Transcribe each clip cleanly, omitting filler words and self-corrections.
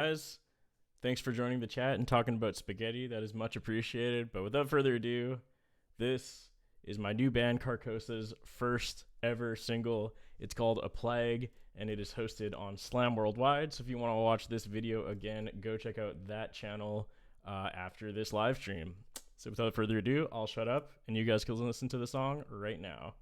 Guys, thanks for joining the chat and talking about spaghetti. That is much appreciated. But without further ado, this is my new band Carcosa's first ever single. It's called A Plague, and it is hosted on Slam Worldwide. So if you want to watch this video again, go check out that channel after this live stream. So without further ado, I'll shut up, and you guys can listen to the song right now.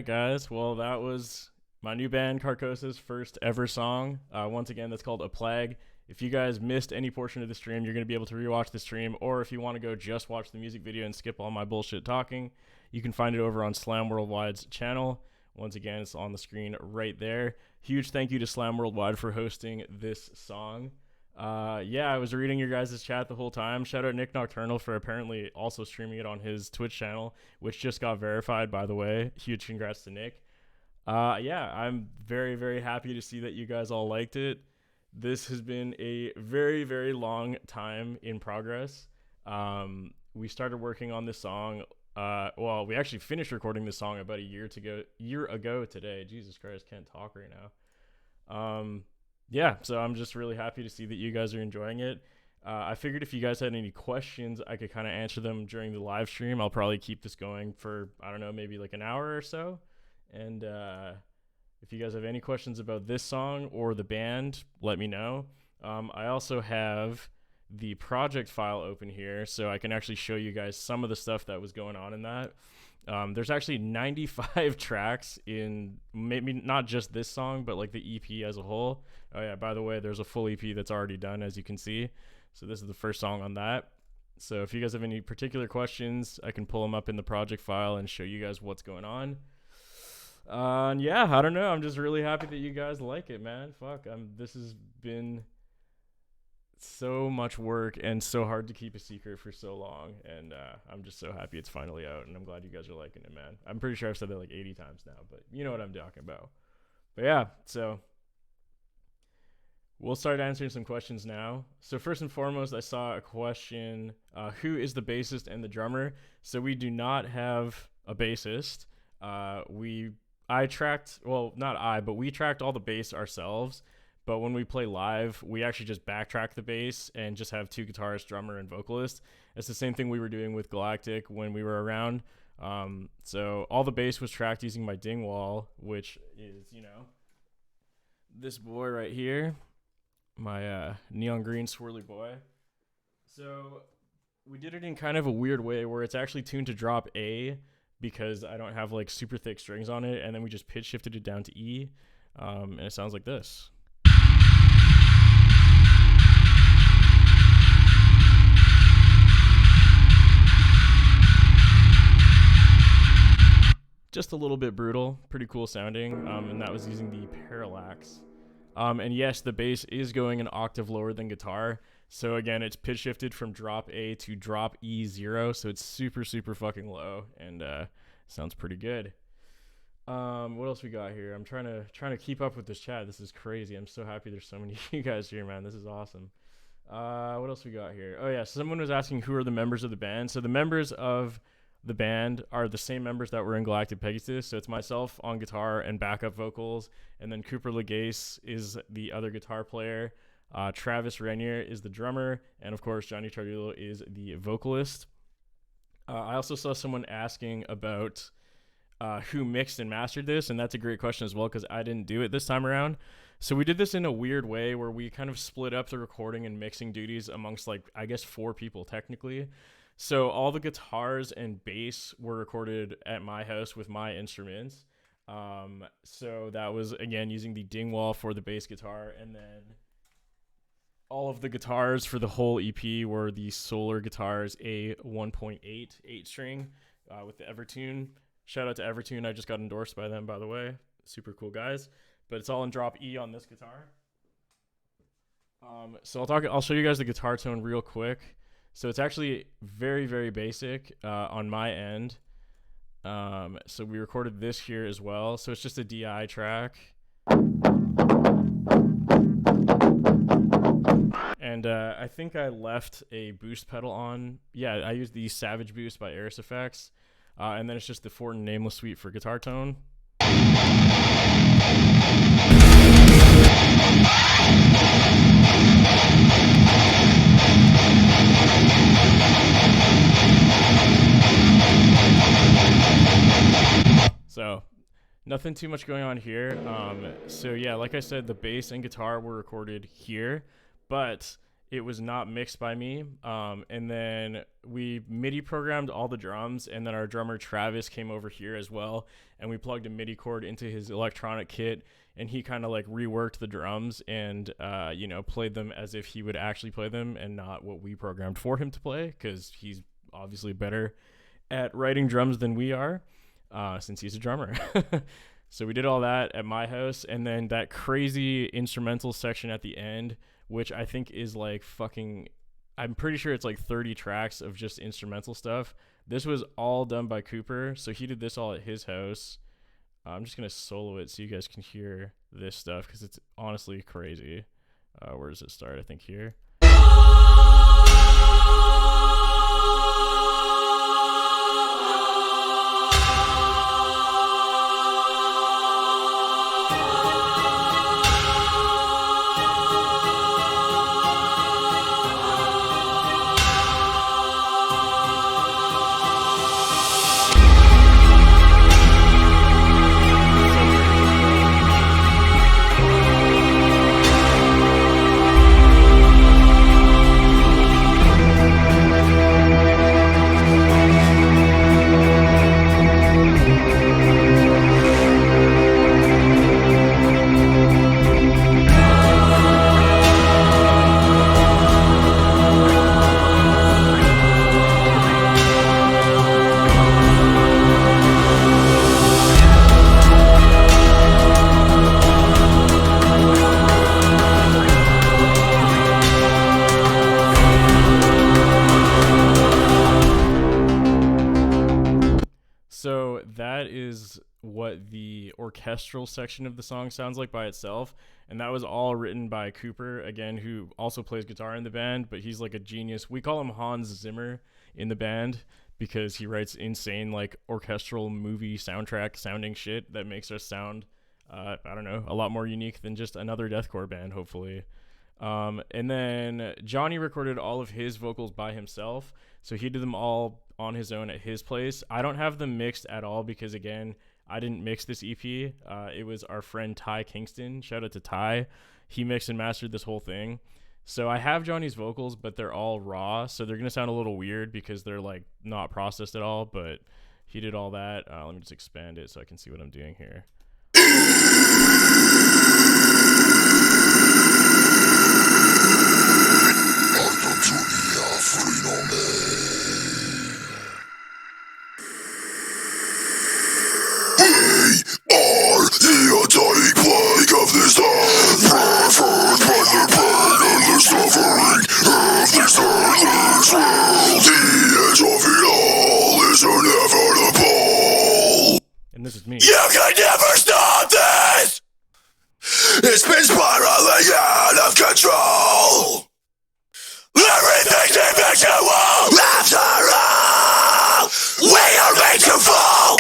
Guys, well, that was my new band Carcosa's first ever song. Once again, that's called A Plague. If you guys missed any portion of the stream, you're going to be able to rewatch the stream, or if you want to go just watch the music video and skip all my bullshit talking, you can find it over on Slam Worldwide's channel. Once again, it's on the screen right there. Huge thank you to Slam Worldwide for hosting this song. I was reading your guys' chat the whole time. Shout out Nick Nocturnal for apparently also streaming it on his Twitch channel, which just got verified, by the way. Huge congrats to Nick. I'm very, very happy to see that you guys all liked it. This has been a very, very long time in progress. We started working on this song. We actually finished recording this song about a year ago today. Jesus Christ, can't talk right now. So I'm just really happy to see that you guys are enjoying it. I figured if you guys had any questions, I could kind of answer them during the live stream. I'll probably keep this going for, I don't know, maybe like an hour or so. And if you guys have any questions about this song or the band, let me know. I also have the project file open here so I can actually show you guys some of the stuff that was going on in that. There's actually 95 tracks in maybe not just this song, but like the EP as a whole. Oh yeah, by the way, there's a full EP that's already done, as you can see. So this is the first song on that. So if you guys have any particular questions, I can pull them up in the project file and show you guys what's going on. And yeah, I don't know. I'm just really happy that you guys like it, man. Fuck, this has been so much work and so hard to keep a secret for so long, and I'm just so happy it's finally out, and I'm glad you guys are liking it, man. I'm pretty sure I've said that like 80 times now, but you know what I'm talking about. But yeah, so we'll start answering some questions now. So first and foremost, I saw a question, who is the bassist and the drummer? So we do not have a bassist. We tracked all the bass ourselves. But when we play live, we actually just backtrack the bass and just have two guitarists, drummer, and vocalist. It's the same thing we were doing with Galactic when we were around. So all the bass was tracked using my Dingwall, which is, this boy right here, my neon green swirly boy. So we did it in kind of a weird way where it's actually tuned to drop A because I don't have like super thick strings on it, and then we just pitch shifted it down to E, and it sounds like this. Just a little bit brutal, pretty cool sounding, and that was using the Parallax. And yes, the bass is going an octave lower than guitar. So again, it's pitch shifted from drop A to drop E0, so it's super, super fucking low, and sounds pretty good. What else we got here? I'm trying to keep up with this chat. This is crazy. I'm so happy there's so many of you guys here, man. This is awesome. What else we got here? Oh yeah, someone was asking who are the members of the band. So the members of the band are the same members that were in Galactic Pegasus. So it's myself on guitar and backup vocals, and then Cooper Legace is the other guitar player. Travis Renier is the drummer, and of course Johnny Tardillo is the vocalist. I also saw someone asking about who mixed and mastered this, and that's a great question as well because I didn't do it this time around. So we did this in a weird way where we kind of split up the recording and mixing duties amongst I guess 4 people technically. So all the guitars and bass were recorded at my house with my instruments. So that was, again, using the Dingwall for the bass guitar. And then all of the guitars for the whole EP were the Solar Guitars A 1.8 8-string with the Evertune. Shout out to Evertune. I just got endorsed by them, by the way. Super cool guys. But it's all in drop E on this guitar. So I'll show you guys the guitar tone real quick. So it's actually very, very basic on my end. So we recorded this here as well. So it's just a DI track. And I think I left a boost pedal on. Yeah, I used the Savage Boost by Eris Effects. And then it's just the Fortin Nameless Suite for guitar tone. So nothing too much going on here. So yeah, like I said, the bass and guitar were recorded here, but it was not mixed by me. And then we MIDI programmed all the drums, and then our drummer Travis came over here as well, and we plugged a MIDI cord into his electronic kit, and he kind of reworked the drums and played them as if he would actually play them and not what we programmed for him to play, because he's obviously better at writing drums than we are. Since he's a drummer. So we did all that at my house, and then that crazy instrumental section at the end, which I think is I'm pretty sure it's 30 tracks of just instrumental stuff. This was all done by Cooper, so he did this all at his house. I'm just going to solo it so you guys can hear this stuff, because it's honestly crazy. Where does it start? I think here. what the orchestral section of the song sounds like by itself, and that was all written by Cooper, again, who also plays guitar in the band, but he's like a genius. We call him Hans Zimmer in the band because he writes insane like orchestral movie soundtrack sounding shit that makes us sound I don't know, a lot more unique than just another deathcore band, hopefully. And then Johnny recorded all of his vocals by himself, so he did them all on his own at his place. I don't have them mixed at all because, again, I didn't mix this EP. It was our friend Ty Kingston. Shout out to Ty. He mixed and mastered this whole thing. So I have Johnny's vocals, but they're all raw, so they're going to sound a little weird because they're like not processed at all, but he did all that. Let me just expand it so I can see what I'm doing here. Atomic plague of this earth, preferred by the pain and the suffering of this earth's world. The edge of it all is inevitable. And this is me. You can never stop this! It's been spiraling out of control. Everything seems to fall. After all, we are made to fall.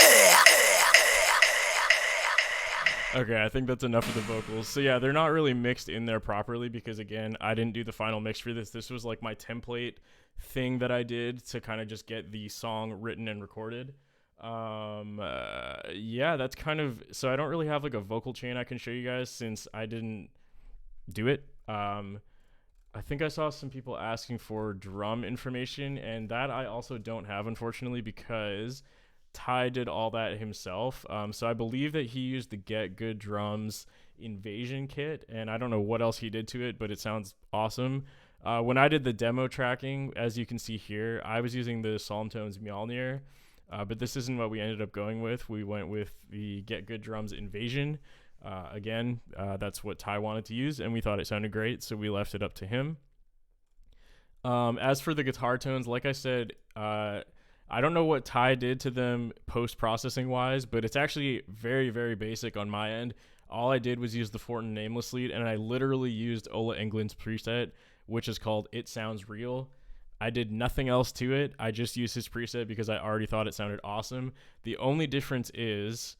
Okay, I think that's enough of the vocals. So yeah, they're not really mixed in there properly because, again, I didn't do the final mix for this. This was like my template thing that I did to kind of just get the song written and recorded. Yeah, that's kind of, so I don't really have like a vocal chain I can show you guys since I didn't do it. I think I saw some people asking for drum information, and that I also don't have, unfortunately, because Ty did all that himself. So I believe that he used the Get Good Drums Invasion kit, and I don't know what else he did to it, but it sounds awesome. When I did the demo tracking, as you can see here, I was using the Psalmtones Mjolnir, but this isn't what we ended up going with. We went with the Get Good Drums Invasion. Again, that's what Ty wanted to use, and we thought it sounded great, so we left it up to him. As for the guitar tones, like I said, I don't know what Ty did to them post-processing wise, but it's actually very, very basic on my end. All I did was use the Fortin Nameless lead, and I literally used Ola Englund's preset, which is called It Sounds Real. I did nothing else to it. I just used his preset because I already thought it sounded awesome. The only difference is,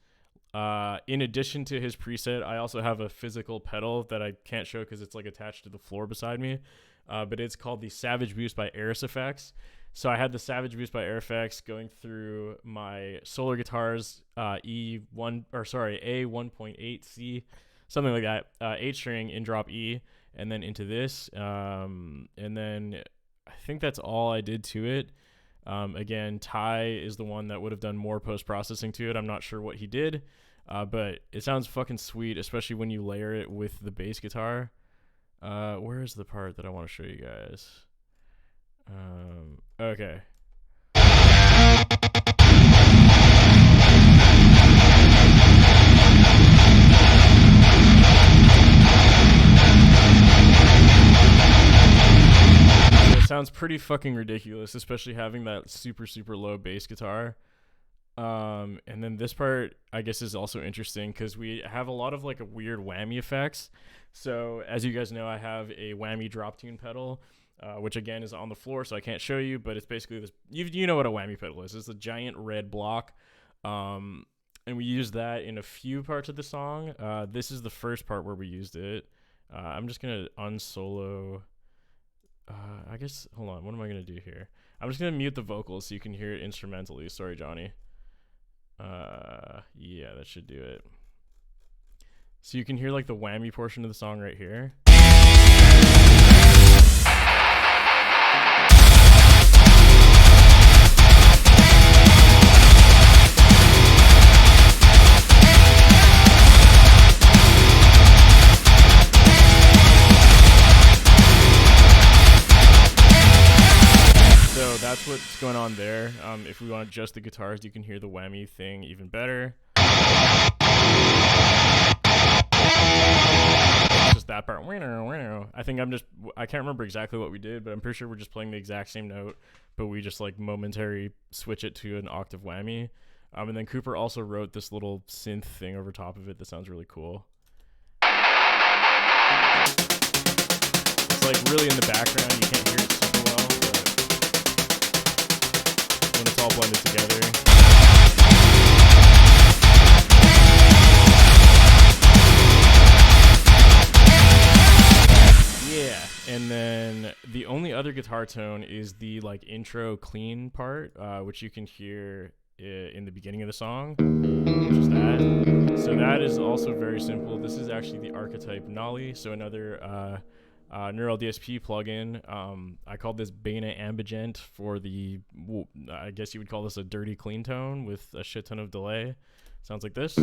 in addition to his preset, I also have a physical pedal that I can't show because it's like attached to the floor beside me, but it's called the Savage Boost by Eris Effects. So I had the Savage Boost by Air Effects going through my Solar Guitars A1.8C, something like that, 8-string in drop E, and then into this, and then I think that's all I did to it. Again, Ty is the one that would have done more post-processing to it. I'm not sure what he did, but it sounds fucking sweet, especially when you layer it with the bass guitar. Where is the part that I want to show you guys? Okay. It sounds pretty fucking ridiculous, especially having that super, super low bass guitar. And then this part, I guess, is also interesting because we have a lot of like weird whammy effects. So as you guys know, I have a whammy drop tune pedal, which again is on the floor, so I can't show you, but it's basically this, you know what a whammy pedal is. It's a giant red block, and we use that in a few parts of the song. This is the first part where we used it. I'm just going to unsolo, I guess, hold on, what am I going to do here? I'm just going to mute the vocals so you can hear it instrumentally. Sorry, Johnny. Yeah, that should do it. So you can hear like the whammy portion of the song right here. So that's what's going on there. If we want just the guitars, you can hear the whammy thing even better. Just that part. I think I can't remember exactly what we did, but I'm pretty sure we're just playing the exact same note, but we just like momentary switch it to an octave whammy. And then Cooper also wrote this little synth thing over top of it that sounds really cool. It's like really in the background, you can't hear it super well, but when it's all blended together. Yeah, and then the only other guitar tone is the like intro clean part, which you can hear in the beginning of the song, which is that. So that is also very simple. This is actually the archetype Nolly, so another Neural DSP plugin. I called this Bena Ambigent for the, I guess you would call this a dirty clean tone with a shit ton of delay. Sounds like this.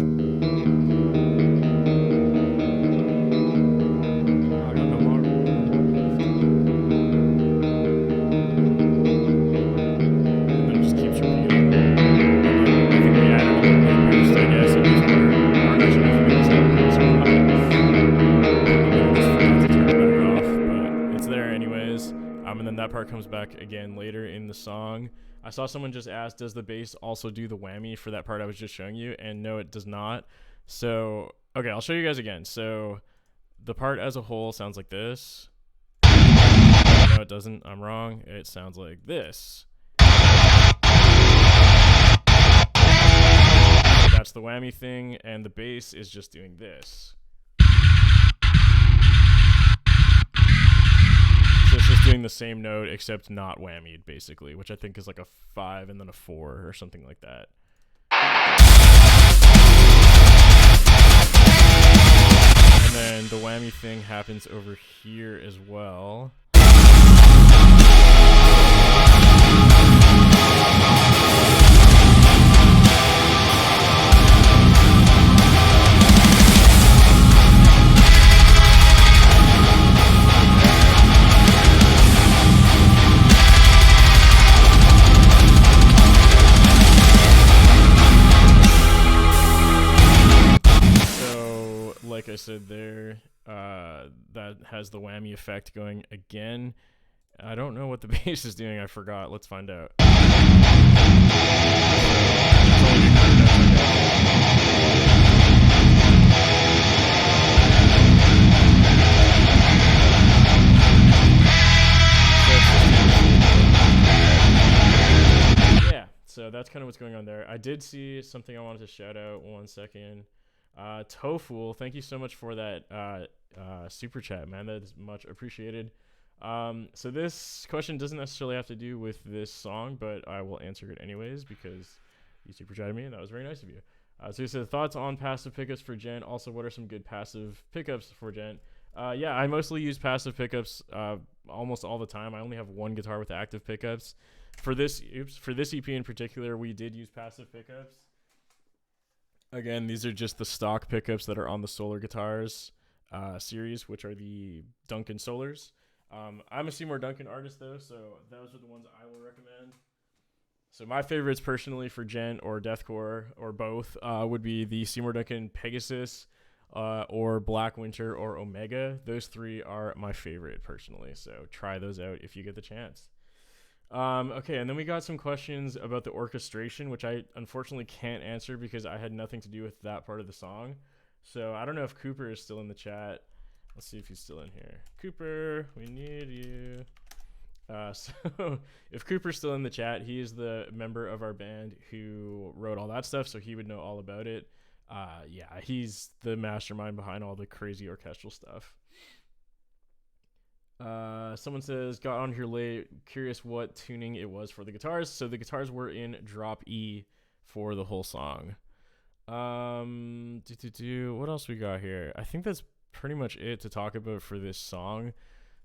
And then that part comes back again later in the song. I saw someone just ask, does the bass also do the whammy for that part I was just showing you? And no, it does not. So, okay, I'll show you guys again. So the part as a whole sounds like this. No, it doesn't. I'm wrong. It sounds like this. So that's the whammy thing, and the bass is just doing this. So it's just doing the same note except not whammied, basically, which I think is like a 5 and then a 4 or something like that. And then the whammy thing happens over here as well. Like I said there, that has the whammy effect going again. I don't know what the bass is doing. I forgot. Let's find out. Yeah, so that's kind of what's going on there. I did see something I wanted to shout out. 1 second. Tofu, thank you so much for that super chat, man. That is much appreciated. So this question doesn't necessarily have to do with this song, but I will answer it anyways because you super chatted me and that was very nice of you. So he said, thoughts on passive pickups for Gent? Also, what are some good passive pickups for Gent? Yeah, I mostly use passive pickups almost all the time. I only have one guitar with active pickups. For this EP in particular, we did use passive pickups. Again, these are just the stock pickups that are on the Solar Guitars series, which are the Duncan Solars. I'm a Seymour Duncan artist, though, so those are the ones I will recommend. So my favorites personally for Gent or Deathcore or both would be the Seymour Duncan Pegasus or Black Winter or Omega. Those three are my favorite personally, so try those out if you get the chance. Okay, and then we got some questions about the orchestration, which I unfortunately can't answer because I had nothing to do with that part of the song. So I don't know if Cooper is still in the chat. Let's see if he's still in here. Cooper, we need you. So if Cooper's still in the chat, he is the member of our band who wrote all that stuff, so he would know all about it. Yeah, he's the mastermind behind all the crazy orchestral stuff. Someone says, got on here late, curious what tuning it was for the guitars. So the guitars were in drop E for the whole song. What else we got here? I think that's pretty much it to talk about for this song.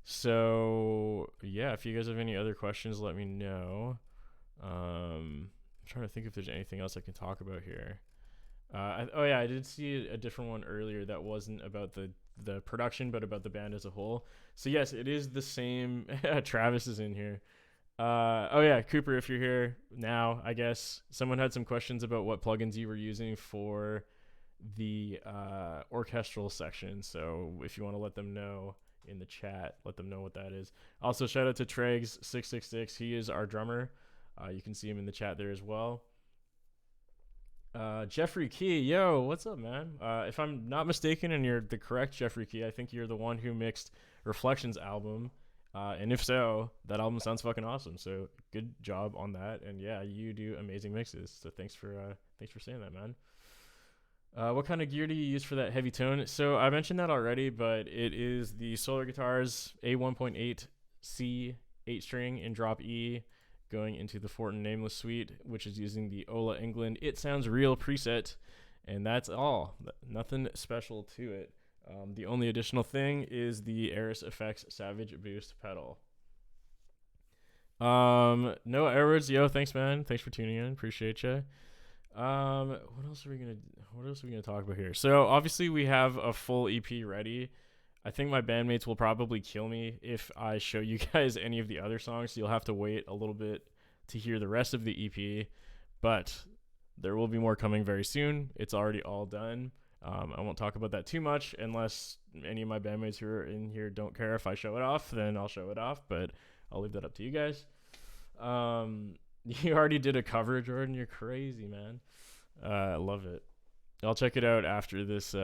So yeah, if you guys have any other questions, let me know. I'm trying to think if there's anything else I can talk about here. Oh yeah, I did see a different one earlier that wasn't about the production, but about the band as a whole. So yes, it is the same. Travis is in here. Oh yeah, Cooper, if you're here now, I guess someone had some questions about what plugins you were using for the orchestral section. So if you want to let them know in the chat, let them know what that is. Also, shout out to Tregs666. He is our drummer. You can see him in the chat there as well. Jeffrey Key, yo, what's up, man? If I'm not mistaken, and you're the correct Jeffrey Key, I think you're the one who mixed Reflections album. And if so, that album sounds fucking awesome. So good job on that. And yeah, you do amazing mixes. So thanks for saying that, man. What kind of gear do you use for that heavy tone? So I mentioned that already, but it is the Solar Guitars A1.8 C 8-string in drop E, going into the Fortin Nameless suite, which is using the Ola England It Sounds Real preset, and that's all. Nothing special to it. The only additional thing is the Eris Effects Savage Boost pedal. Noah Edwards, yo, thanks, man. Thanks for tuning in. Appreciate you. What else are we gonna talk about here? So obviously we have a full EP ready. I think my bandmates will probably kill me if I show you guys any of the other songs, so you'll have to wait a little bit to hear the rest of the EP, but there will be more coming very soon. It's already all done. I won't talk about that too much unless any of my bandmates who are in here don't care if I show it off, then I'll show it off, but I'll leave that up to you guys. You already did a cover, Jordan. You're crazy, man. I love it. I'll check it out after this.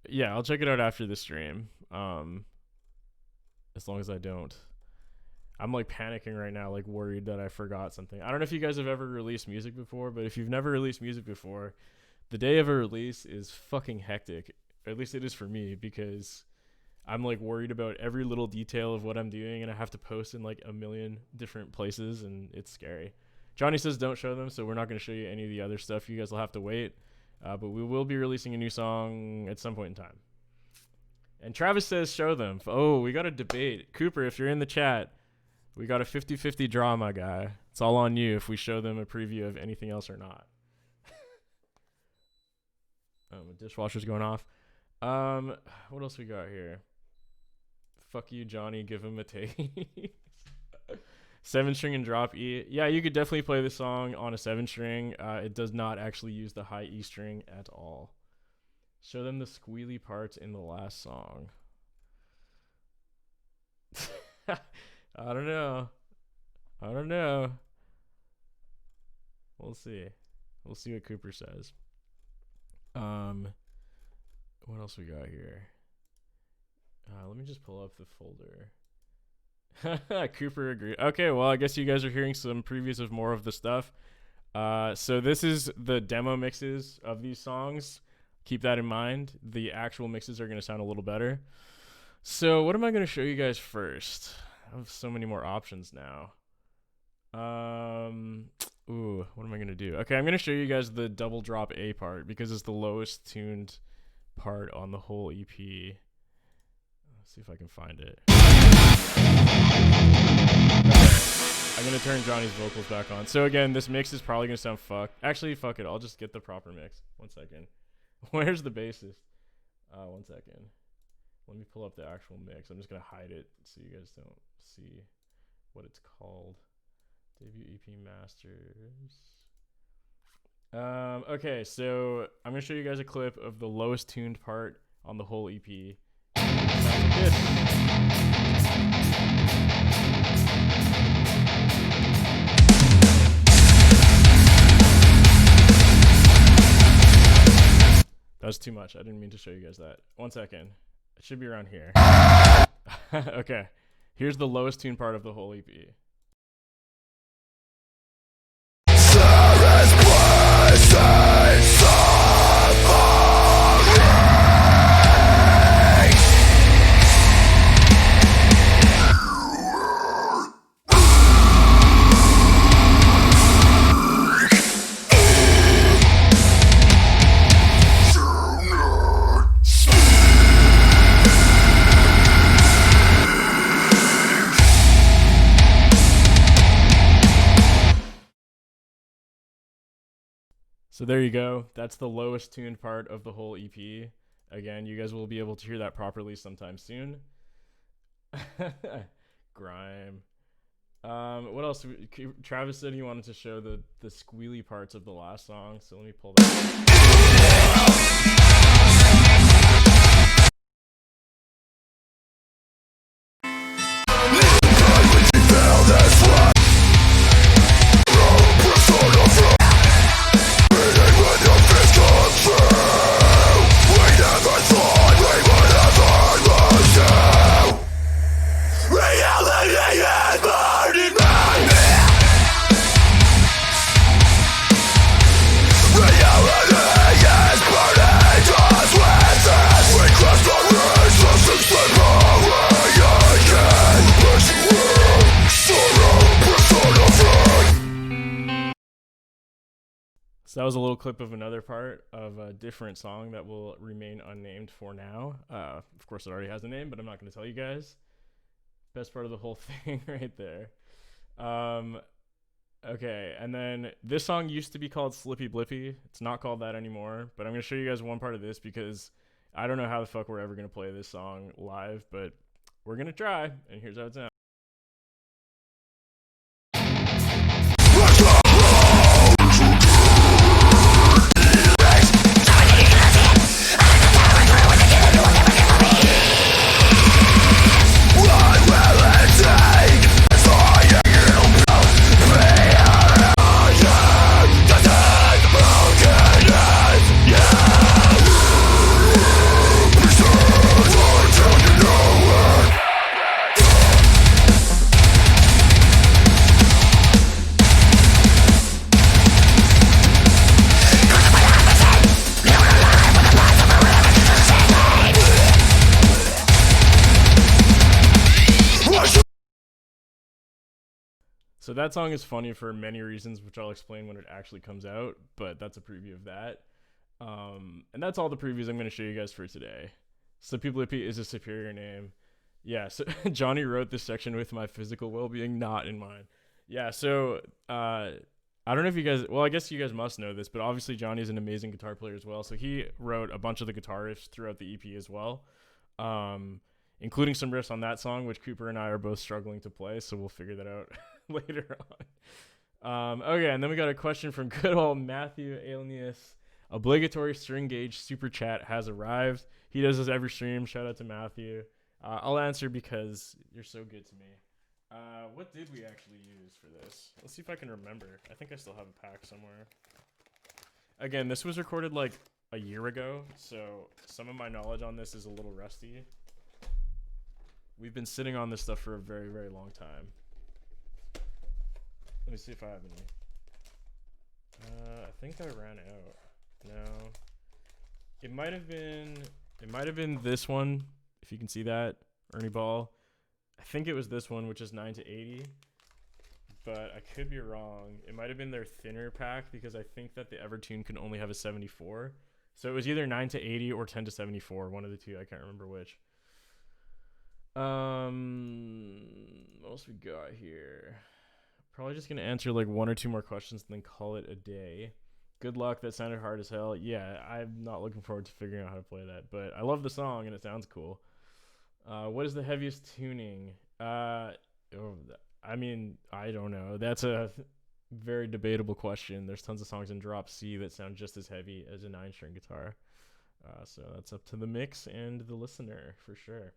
Yeah, I'll check it out after the stream. As long as I don't. I'm like panicking right now, like worried that I forgot something. I don't know if you guys have ever released music before, but if you've never released music before, the day of a release is fucking hectic. At least it is for me, because I'm like worried about every little detail of what I'm doing, and I have to post in like a million different places, and it's scary. Johnny says don't show them, so we're not going to show you any of the other stuff. You guys will have to wait. But we will be releasing a new song at some point in time. And Travis says show them. Oh, we got a debate. Cooper, if you're in the chat, we got a 50-50 draw, my guy. It's all on you if we show them a preview of anything else or not. The dishwasher's going off. What else we got here? Fuck you, Johnny. Give him a taste. 7-string and drop E. Yeah, you could definitely play this song on a 7-string. It does not actually use the high E string at all. Show them the squealy parts in the last song. I don't know. We'll see. We'll see what Cooper says. What else we got here? Let me just pull up the folder. Cooper agreed. Okay, well, I guess you guys are hearing some previews of more of the stuff. So this is the demo mixes of these songs. Keep that in mind. The actual mixes are going to sound a little better. So what am I going to show you guys first? I have so many more options now. What am I going to do? Okay, I'm going to show you guys the double drop A part because it's the lowest tuned part on the whole EP. Let's see if I can find it. I'm going to turn Johnny's vocals back on. So again, this mix is probably going to sound fucked. Actually, fuck it. I'll just get the proper mix. 1 second. Where's the bassist? 1 second. Let me pull up the actual mix. I'm just going to hide it so you guys don't see what it's called. Debut EP Masters. Okay, so I'm going to show you guys a clip of the lowest tuned part on the whole EP. Sounds good. That was too much. I didn't mean to show you guys that. 1 second. It should be around here. Okay. Here's the lowest tuned part of the whole EP. So there you go. That's the lowest tuned part of the whole EP. Again, you guys will be able to hear that properly sometime soon. Grime. What else? Travis said he wanted to show the squealy parts of the last song. So let me pull that up. So that was a little clip of another part of a different song that will remain unnamed for now. Of course, it already has a name, but I'm not going to tell you guys. Best part of the whole thing right there. Okay, and then this song used to be called Slippy Blippy. It's not called that anymore, but I'm going to show you guys one part of this because I don't know how the fuck we're ever going to play this song live, but we're going to try, and here's how it sounds. So that song is funny for many reasons, which I'll explain when it actually comes out, but that's a preview of that. And that's all the previews I'm going to show you guys for today. Slippy Blippy is a superior name. Yeah, so Johnny wrote this section with my physical well-being not in mind. Yeah, so I don't know if you guys, well, I guess you guys must know this, but obviously Johnny's an amazing guitar player as well. So he wrote a bunch of the guitar riffs throughout the EP as well, including some riffs on that song, which Cooper and I are both struggling to play. So we'll figure that out later on. Okay, and then we got a question from good old Matthew Ailnius. Obligatory string gauge super chat has arrived. He does this every stream. Shout out to Matthew. I'll answer because you're so good to me. What did we actually use for this? Let's see if I can remember. I think I still have a pack somewhere. Again, this was recorded like a year ago, so some of my knowledge on this is a little rusty. We've been sitting on this stuff for a very, very long time. Let me see if I have any. I think I ran out. No. It might have been this one, if you can see that, Ernie Ball. I think it was this one, which is 9 to 80, but I could be wrong. It might have been their thinner pack because I think that the Evertune can only have a 74. So it was either 9 to 80 or 10 to 74, one of the two. I can't remember which. What else we got here? Probably just gonna answer like one or two more questions and then call it a day. Good luck. That sounded hard as hell. Yeah, I'm not looking forward to figuring out how to play that, but I love the song and it sounds cool. What is the heaviest tuning? I mean, I don't know. That's a very debatable question. There's tons of songs in drop C that sound just as heavy as a 9-string guitar. So that's up to the mix and the listener for sure.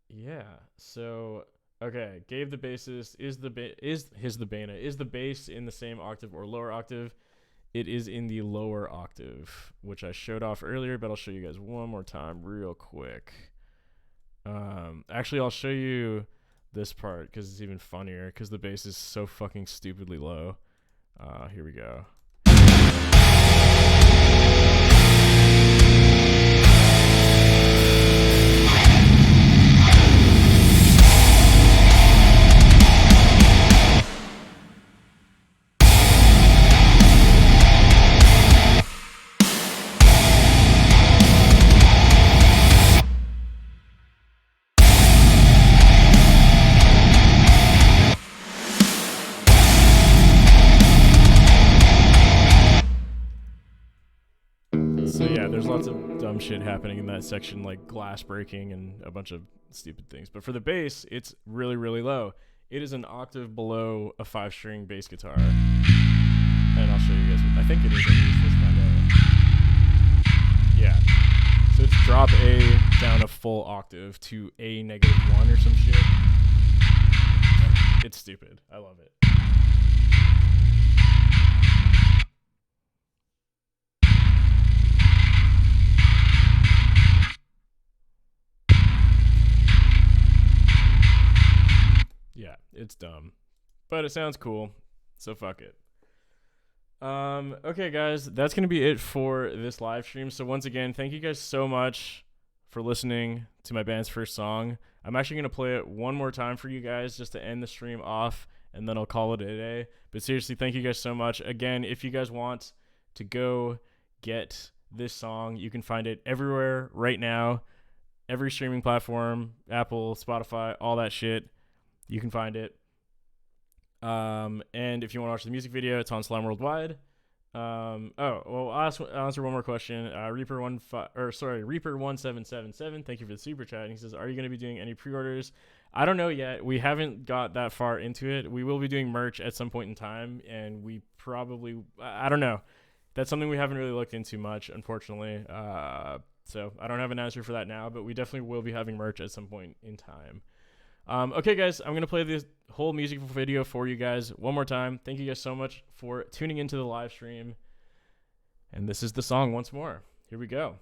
Yeah. So okay, Gabe the bassist is the bass in the same octave or lower octave? It is in the lower octave, which I showed off earlier, but I'll show you guys one more time real quick. Actually, I'll show you this part because it's even funnier because the bass is so fucking stupidly low. Here we go. So yeah, there's lots of dumb shit happening in that section, like glass breaking and a bunch of stupid things. But for the bass, it's really, really low. It is an octave below a 5-string bass guitar. And I'll show you guys. I think it is. Let's find out. Yeah. So it's drop A down a full octave to A -1 or some shit. It's stupid. I love it. Yeah, it's dumb, but it sounds cool, so fuck it. Okay, guys, that's gonna be it for this live stream. So once again, thank you guys so much for listening to my band's first song. I'm actually gonna play it one more time for you guys just to end the stream off, and then I'll call it a day. But seriously, thank you guys so much. Again, if you guys want to go get this song, you can find it everywhere right now. Every streaming platform, Apple, Spotify, all that shit. You can find it. And if you want to watch the music video, it's on Slime Worldwide. I'll answer one more question. Reaper1777. Thank you for the super chat. And he says, "Are you going to be doing any pre-orders?" I don't know yet. We haven't got that far into it. We will be doing merch at some point in time, and we probably, I don't know. That's something we haven't really looked into much, unfortunately. So I don't have an answer for that now, but we definitely will be having merch at some point in time. Okay, guys, I'm going to play this whole music video for you guys one more time. Thank you guys so much for tuning into the live stream. And this is the song once more. Here we go.